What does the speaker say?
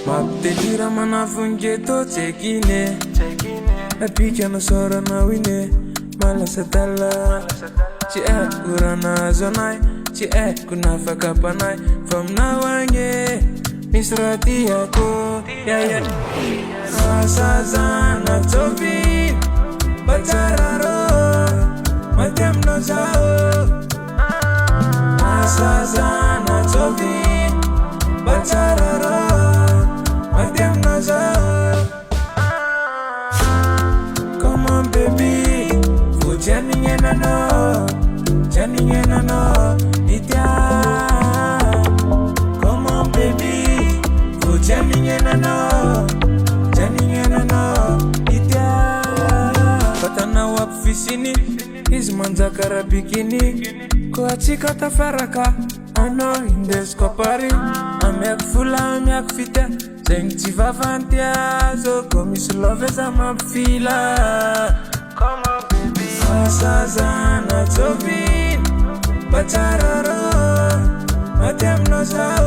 Maptelira manafungeto tsekine Napika no sora na wine Malasatala Ci kurana zonai Ci kunafaka panai From now on Misrati ako Yeah Asazana tofi Batararo Matem no zao Asazana tofi Batararo Matem no zao Come on baby For Jenny and I know Jenny and I know Itya Come on baby For Jenny and I know Jenny and I know Itya Patana wap fisini Izmanza karabikini Koachika tafaraka Ano indes kopari Amek fula amek fita Zeng tiva vantiazo Komis love za mapfila Come on baby Asazana tovin Batararo Matem no za